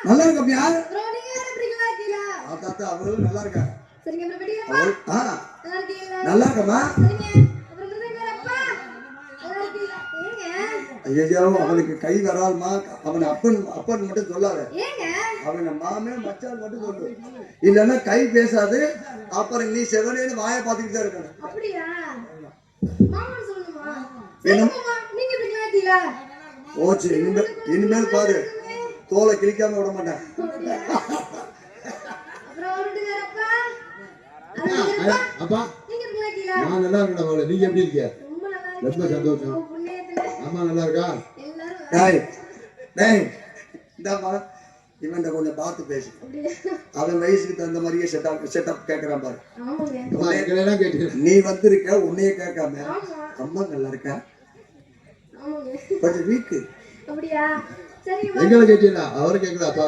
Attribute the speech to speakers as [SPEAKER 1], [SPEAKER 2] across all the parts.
[SPEAKER 1] நல்லா இருக்கப்பா.
[SPEAKER 2] அவங்களும் நல்லா இருக்காங்க.
[SPEAKER 1] நல்லா இருக்கமா. ஐயோ அவனுக்கு கை வரால்மா. அவன் அப்பன் மட்டும் சொல்லாத. அவன மாமே மச்சான் மட்டும் சொல்லு. இல்லன்னா கை பேசாது. அப்புறம் நீ செவனேன்னு வாயை பார்த்துக்கிட்டு தான் இருக்கணும். ஓச்சு இனிமேல் பாரு தோலை கிழிக்காம விட மாட்டேன்.
[SPEAKER 2] அப்பா நான் நல்லா இருக்கேன். நீங்க எப்படி இருக்கீங்க? ரொம்ப சந்தோஷம். அம்மா நல்லா இருக்கா?
[SPEAKER 1] இவன் கொஞ்சம் பார்த்து பேசு. அவன் வயசுக்கு தகுந்த மாதிரியே செட்டப் கேட்கறான் பாரு. நீ வந்திருக்க உன்னையே கேட்காம அம்மா நல்லா இருக்கா கொஞ்சம் வீக்கு
[SPEAKER 2] எங்களை கேட்டீங்களா? அவரு கேட்கல. அப்பா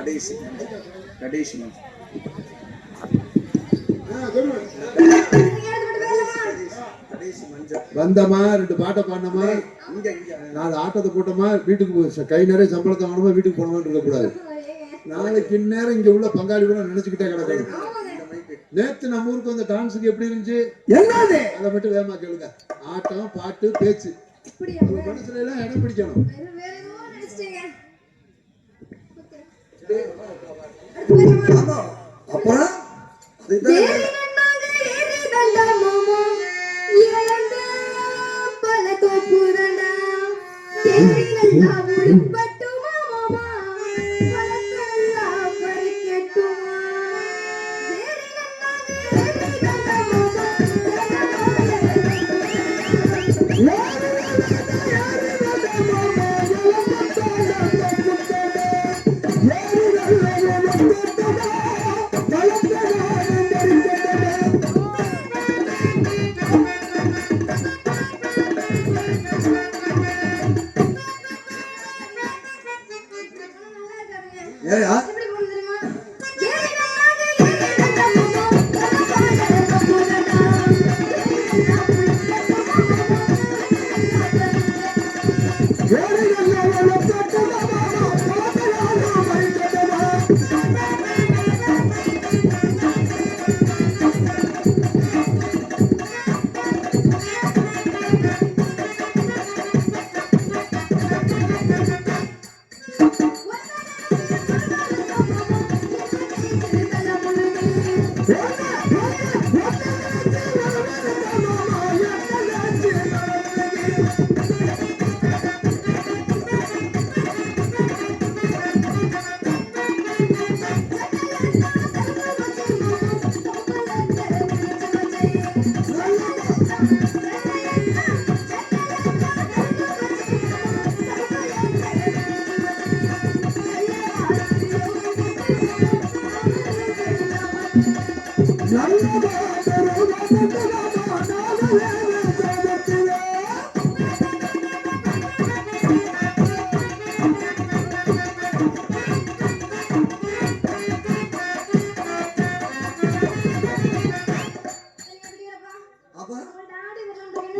[SPEAKER 1] கடைசி
[SPEAKER 2] வந்தமா 2 பாட்டை பாடணுமா, 4 ஆட்டத்தை போட்டோமா, வீட்டுக்கு கை நிறைய சம்பளத்தை வாங்கணுமா, வீட்டுக்கு போனோமான்னு இருக்கக்கூடாது. நாளைக்கு இந்நேரம் இங்க உள்ள பங்காளி கூட நினைச்சுக்கிட்டே கிடக்கணும். நேத்து நம்ம ஊருக்கு வந்த டான்ஸுக்கு எப்படி இருந்துச்சு? அதை மட்டும் வேகமா கேளுங்க. ஆட்டம் பாட்டு பேச்சு மனசுல எல்லாம் இடம் பிடிக்கணும்.
[SPEAKER 1] அப்புறம் ஏயா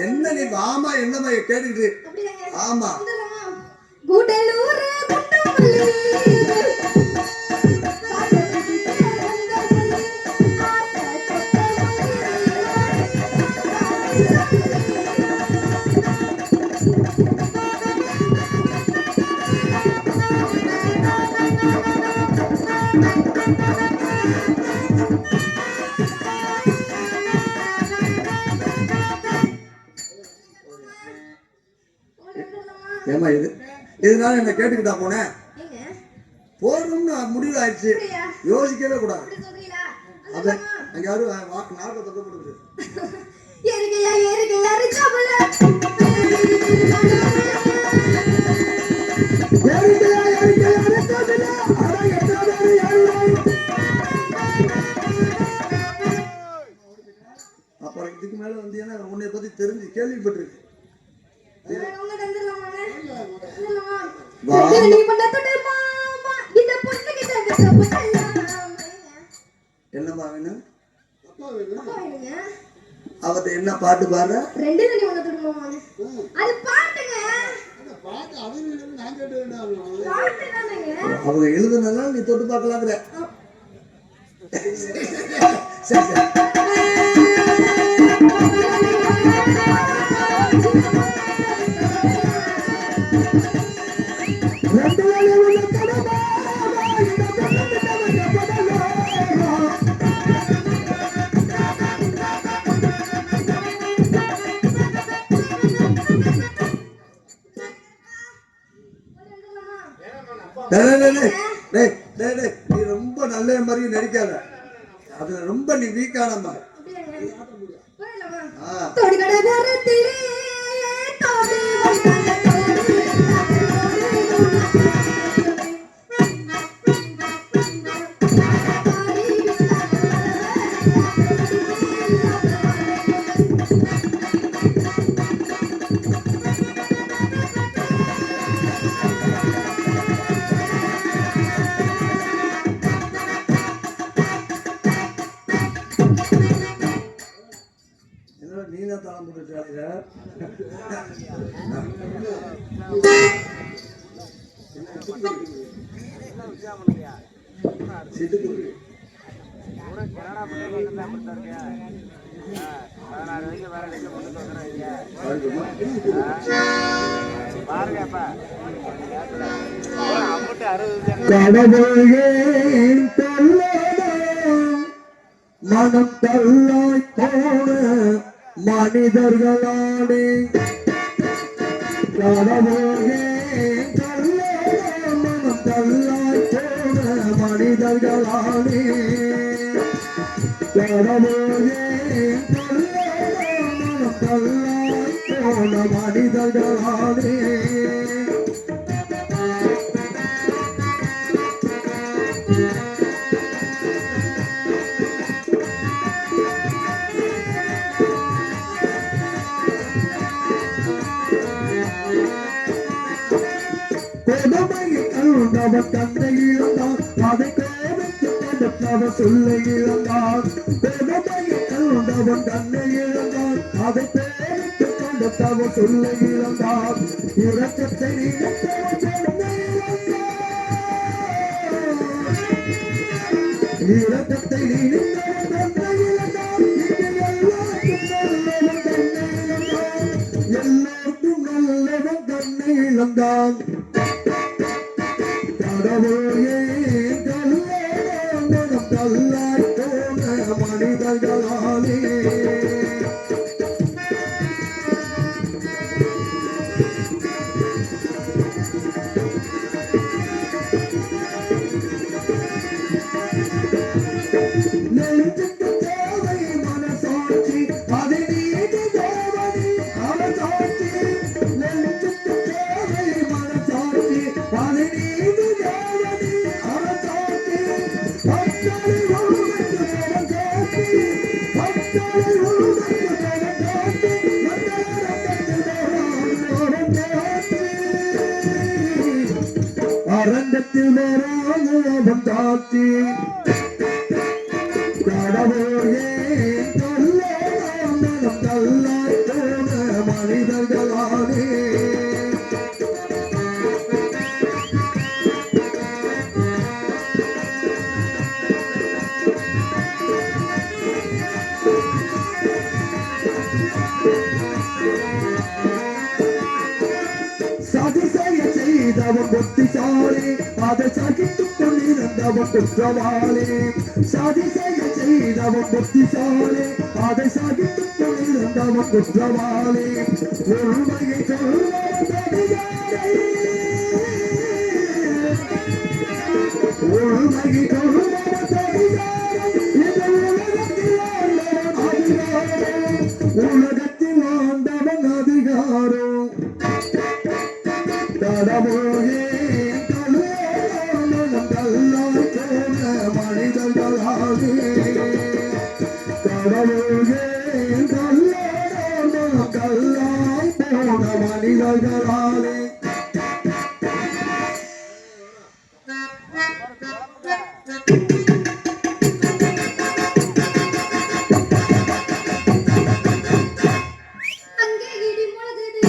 [SPEAKER 1] என்ன நீ ஆமா என்னமா கேட்டுக்கிட்டு ஆமா
[SPEAKER 3] கூடலூர்
[SPEAKER 1] ஏமா இதனால என்ன கேட்டுக்கிட்டா போனேன் போறோம்னு முடிவு ஆயிடுச்சு யோசிக்கவே கூடாது அத அங்க யாரும் நாட்டை தொக்க போடுது அப்புறம் இதுக்கு மேல வந்தீங்கன்னா உன்னை பத்தி தெரிஞ்சு கேள்விப்பட்டிருக்கு என்னமா வேணும் அவட்ட என்ன பாட்டு பாடுற அவங்க எழுதுனால நீ தொட்டு பார்க்கலாங்கிற சரி சரி நீ ரொம்ப நல்ல மாதிரி நடிக்காத அதுல ரொம்ப நீ வீக்கானம்மா நீனா தாளம் போட்டு கடவுள்
[SPEAKER 2] மனம் தள்ளாய் போன மனிதர்களானே கடவுளே மனம் தள்ளாய் போன மனிதர்களானே கடவுளே மனம் தள்ளாய் போன மனிதர்களானே கொடுமையை கண்டவர் தந்தை இழந்தார் அதை கோபித்து கொடுத்தவர் சொல்லை இழந்தார் கொடுமையை கண்டவர் தந்தை இழந்தார் அதை கோபித்து கொடுத்தவர் சொல்லை இழந்தார் இரக்கத்தை நினைத்தவர் தந்தை இழந்தார் இரக்கத்தை நினைத்தவர் தந்தை இழந்தார் எல்லோருக்கும் நல்லவன் தன்னை இழந்தான் கடவுளே மனம் தள்ளாய் போன மனிதர்களாலே நெஞ்சுக்கு தேவை மனசாட்சி அதை நீதி தேவனே அவசாட்சி நெஞ்சுக்கு தேவை மனசாட்சி அதை நீதி தேவனே அவசாட்சி பக்தரை உள்வைத்து அவசாட்சி பக்தரை உள்வைத்து அவசாட்சி அரங்கத்தில் வராது அவன் சாட்சி கடவுளே மனம் தள்ளாய் போன மனிதர்களானே சதிசெய்ய செய்தவன் புத்திசாலி அதை சகித்துக் கொண்டிருந்தவன் குற்றவாளி சதிசெய்ய செய்தவன் புத்திசாலி அதை சகித்துக் கொண்டிருந்தவன் குற்றவாளி உண்மையை சொல்வன் அதிகாரி உண்மையை சொல்வன் அதிகாரி உலகத்தில் ஆண்டவன் அதிகாரம் கடவுளே மனம் தள்ளாய் போன மனிதர்களாலே கடவுளே மனம் தள்ளாய் போன மனிதர்களாலே
[SPEAKER 3] அங்கே இடி முழங்குது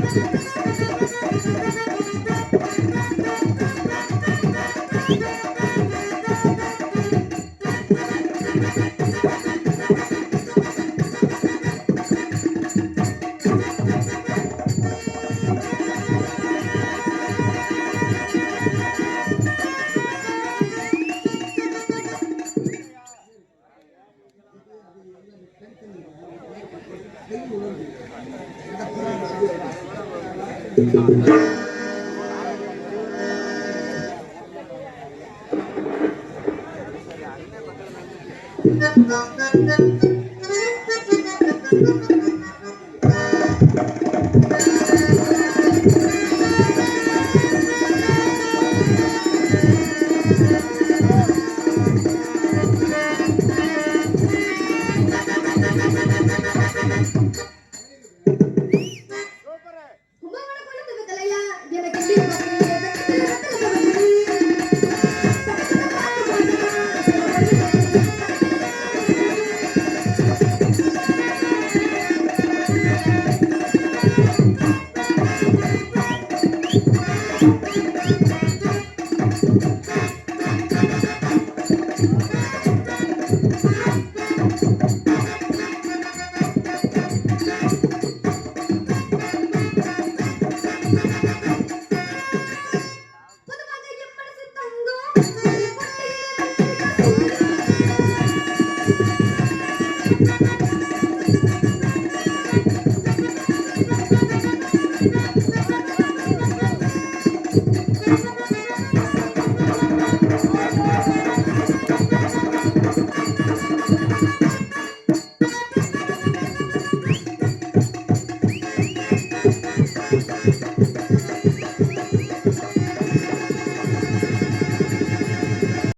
[SPEAKER 2] Thank you.
[SPEAKER 3] ஆ.